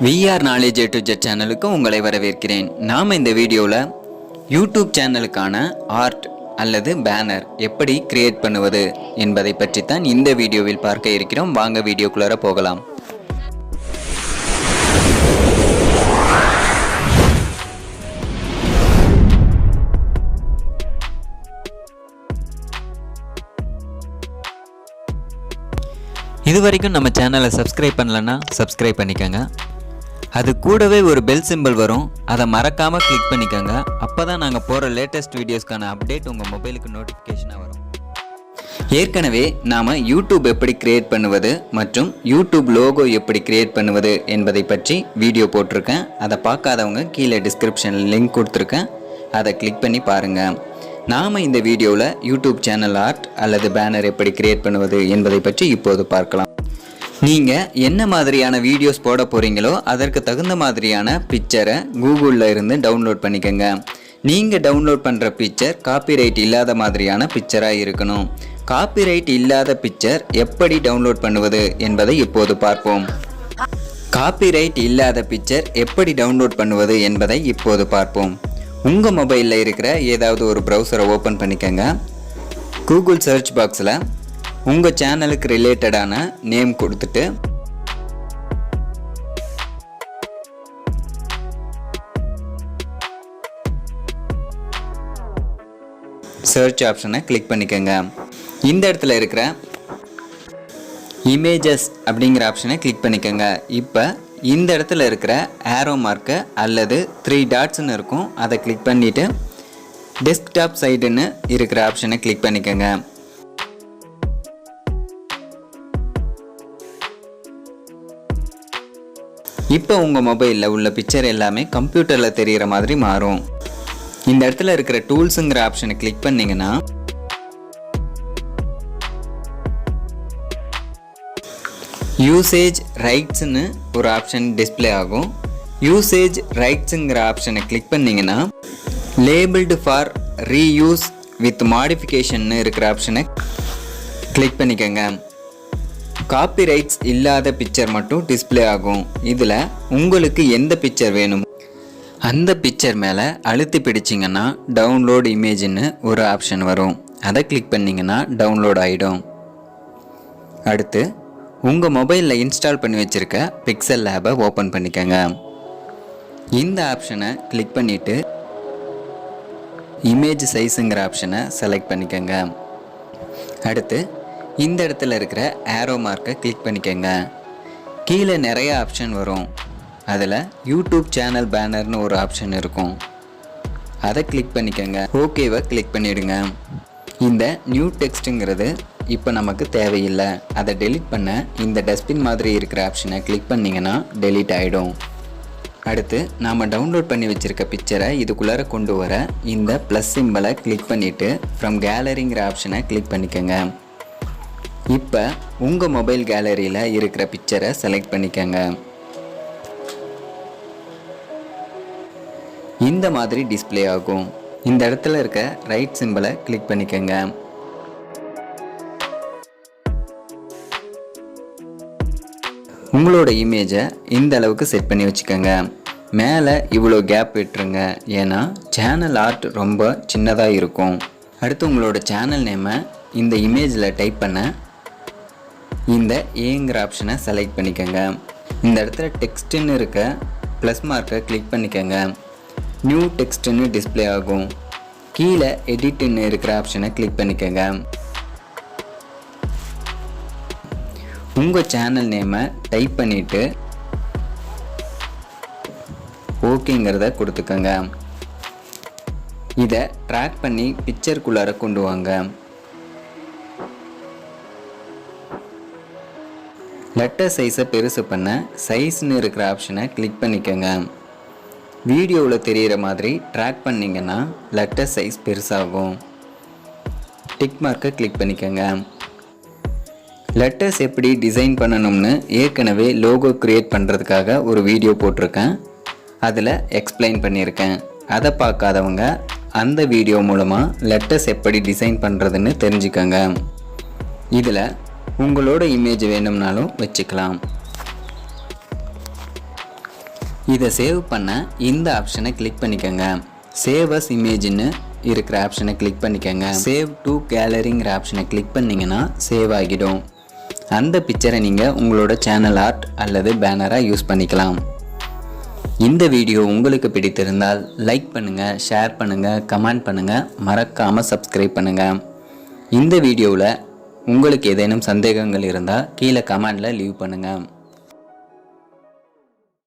VR Knowledge AtoZ சேனலுக்கு உங்களை வரவேற்கிறேன். நாம் இந்த வீடியோவில் யூடியூப் சேனலுக்கான ஆர்ட் அல்லது பேனர் எப்படி கிரியேட் பண்ணுவது என்பதை பற்றி தான் இந்த வீடியோவில் பார்க்க இருக்கிறோம். வாங்க வீடியோக்குள்ளார போகலாம். இதுவரைக்கும் நம்ம சேனலை சப்ஸ்கிரைப் பண்ணலன்னா சப்ஸ்கிரைப் பண்ணிக்கோங்க. அது கூடவே ஒரு பெல் சிம்பிள் வரும், அதை மறக்காமல் கிளிக் பண்ணிக்கோங்க. அப்போ தான் நாங்கள் போகிற லேட்டஸ்ட் வீடியோஸ்க்கான அப்டேட் உங்கள் மொபைலுக்கு நோட்டிஃபிகேஷனாக வரும். ஏற்கனவே நாம் யூடியூப் எப்படி கிரியேட் பண்ணுவது மற்றும் யூடியூப் லோகோ எப்படி கிரியேட் பண்ணுவது என்பதை பற்றி வீடியோ போட்டிருக்கேன். அதை பார்க்காதவங்க கீழே டிஸ்கிரிப்ஷனில் லிங்க் கொடுத்துருக்கேன், அதை கிளிக் பண்ணி பாருங்கள். நாம் இந்த வீடியோவில் யூடியூப் சேனல் ஆர்ட் அல்லது பேனர் எப்படி கிரியேட் பண்ணுவது என்பதை பற்றி இப்போது பார்க்கலாம். நீங்கள் என்ன மாதிரியான வீடியோஸ் போட போகிறீங்களோ அதற்கு தகுந்த மாதிரியான பிக்சரை கூகுளில் இருந்து டவுன்லோட் பண்ணிக்கோங்க. நீங்கள் டவுன்லோட் பண்ணுற பிக்சர் காப்பிரைட் இல்லாத மாதிரியான பிக்சராக இருக்கணும். காப்பிரைட் இல்லாத பிக்சர் எப்படி டவுன்லோட் பண்ணுவது என்பதை இப்போது பார்ப்போம். காப்பிரைட் இல்லாத பிக்சர் எப்படி டவுன்லோட் பண்ணுவது என்பதை இப்போது பார்ப்போம். உங்கள் மொபைலில் இருக்கிற ஏதாவது ஒரு ப்ரௌசரை ஓப்பன் பண்ணிக்கோங்க. கூகுள் சர்ச் பாக்ஸில் உங்கள் சேனலுக்கு ரிலேட்டடான நேம் கொடுத்துட்டு சர்ச் ஆப்ஷனை கிளிக் பண்ணிக்கோங்க. இந்த இடத்துல இருக்கிற இமேஜஸ் அப்படிங்கிற ஆப்ஷனை கிளிக் பண்ணிக்கோங்க. இப்போ இந்த இடத்துல இருக்கிற ஆரோ மார்க்கை அல்லது 3 டாட்ஸ்னு இருக்கும், அதை கிளிக் பண்ணிவிட்டு டெஸ்க்டாப் சைடுன்னு இருக்கிற ஆப்ஷனை கிளிக் பண்ணிக்கோங்க. இப்போ உங்கள் மொபைலில் உள்ள பிக்சர் எல்லாமே கம்ப்யூட்டரில் தெரிகிற மாதிரி மாறும். இந்த இடத்துல இருக்கிற டூல்ஸுங்கிற ஆப்ஷனை கிளிக் பண்ணிங்கன்னா யூசேஜ் ரைட்ஸ்னு ஒரு ஆப்ஷன் டிஸ்பிளே ஆகும். யூசேஜ் ரைட்ஸுங்கிற ஆப்ஷனை கிளிக் பண்ணிங்கன்னா லேபிள்டு ஃபார் ரீயூஸ் வித் மாடிஃபிகேஷன்னு இருக்கிற ஆப்ஷனை கிளிக் பண்ணிக்கோங்க. காப்பி ரைட்ஸ் இல்லாத பிக்சர் மட்டும் டிஸ்பிளே ஆகும். இதில் உங்களுக்கு எந்த பிக்சர் வேணும் அந்த பிக்சர் மேலே அழுத்தி பிடிச்சிங்கன்னா டவுன்லோட் இமேஜ்னு ஒரு ஆப்ஷன் வரும், அதை கிளிக் பண்ணிங்கன்னா டவுன்லோட் ஆகிடும். அடுத்து உங்கள் மொபைலில் இன்ஸ்டால் பண்ணி வச்சுருக்க பிக்சல் லேபை ஓப்பன் பண்ணிக்கோங்க. இந்த ஆப்ஷனை கிளிக் பண்ணிவிட்டு இமேஜ் சைஸுங்கிற ஆப்ஷனை செலக்ட் பண்ணிக்கோங்க. அடுத்து இந்த இடத்துல இருக்கிற ஆரோ மார்க்கை கிளிக் பண்ணிக்கோங்க. கீழே நிறைய ஆப்ஷன் வரும், அதில் யூடியூப் சேனல் பேனர்னு ஒரு ஆப்ஷன் இருக்கும், அதை கிளிக் பண்ணிக்கோங்க. ஓகேவை கிளிக் பண்ணிவிடுங்க. இந்த நியூ டெக்ஸ்ட்டுங்கிறது இப்போ நமக்கு தேவையில்லை, அதை டெலீட் பண்ண இந்த டஸ்ட்பின் மாதிரி இருக்கிற ஆப்ஷனை கிளிக் பண்ணிங்கன்னா டெலீட் ஆகிடும். அடுத்து நாம் டவுன்லோட் பண்ணி வச்சுருக்க பிக்சரை இதுக்குள்ளார கொண்டு வர இந்த ப்ளஸ் சிம்பலை கிளிக் பண்ணிவிட்டு ஃப்ரம் கேலரிங்கிற ஆப்ஷனை கிளிக் பண்ணிக்கோங்க. இப்போ உங்கள் மொபைல் கேலரியில் இருக்கிற பிக்சரை செலக்ட் பண்ணிக்கோங்க. இந்த மாதிரி டிஸ்பிளே ஆகும். இந்த இடத்துல இருக்க ரைட் சிம்பலை கிளிக் பண்ணிக்கோங்க. உங்களோட இமேஜை இந்த அளவுக்கு செட் பண்ணி வச்சுக்கோங்க. மேலே இவ்வளோ கேப் விட்டுருங்க, ஏன்னா சேனல் ஆர்ட் ரொம்ப சின்னதாக இருக்கும். அடுத்து உங்களோட சேனல் நேமை இந்த இமேஜில் டைப் பண்ண இந்த ஏங்கிற ஆப்ஷனை செலக்ட் பண்ணிக்கோங்க. இந்த இடத்துல டெக்ஸ்ட்டுன்னு இருக்க ப்ளஸ் மார்க்கை கிளிக் பண்ணிக்கோங்க. நியூ டெக்ஸ்ட்டுன்னு டிஸ்பிளே ஆகும். கீழே எடிட்டுன்னு இருக்கிற ஆப்ஷனை கிளிக் பண்ணிக்கோங்க. உங்கள் சேனல் நேமை டைப் பண்ணிவிட்டு ஓகேங்கிறத கொடுத்துக்கோங்க. இதை ட்ராக் பண்ணி பிக்சருக்குள்ளார கொண்டு வாங்க. லெட்டர் சைஸை பெருசு பண்ண சைஸ்ன்னு இருக்கிற ஆப்ஷனை கிளிக் பண்ணிக்கோங்க. வீடியோவில் தெரிகிற மாதிரி ட்ராக் பண்ணிங்கன்னா லெட்டர் சைஸ் பெருசாகும். டிக் மார்க்கை கிளிக் பண்ணிக்கோங்க. லெட்டர்ஸ் எப்படி டிசைன் பண்ணணும்னு ஏற்கனவே லோகோ க்ரியேட் பண்ணுறதுக்காக ஒரு வீடியோ போட்டிருக்கேன், அதில் எக்ஸ்பிளைன் பண்ணியிருக்கேன். அதை பார்க்காதவங்க அந்த வீடியோ மூலமாக லெட்டர்ஸ் எப்படி டிசைன் பண்ணுறதுன்னு தெரிஞ்சுக்கோங்க. இதில் உங்களோட இமேஜ் வேணும்னாலும் வச்சுக்கலாம். இதை சேவ் பண்ண இந்த ஆப்ஷனை கிளிக் பண்ணிக்கோங்க. சேவ் அஸ் இமேஜ்னு இருக்கிற ஆப்ஷனை கிளிக் பண்ணிக்கோங்க. சேவ் டு கேலரிங்கிற ஆப்ஷனை கிளிக் பண்ணிங்கன்னா சேவ் ஆகிடும். அந்த பிக்சரை நீங்கள் உங்களோட சேனல் ஆர்ட் அல்லது பேனராக யூஸ் பண்ணிக்கலாம். இந்த வீடியோ உங்களுக்கு பிடித்திருந்தால் லைக் பண்ணுங்கள், ஷேர் பண்ணுங்கள், கமெண்ட் பண்ணுங்கள், மறக்காமல் சப்ஸ்கிரைப் பண்ணுங்கள். இந்த வீடியோவில் உங்களுக்கு ஏதேனும் சந்தேகங்கள் இருந்தால் கீழே கமெண்டில் லீவ் பண்ணுங்கள்.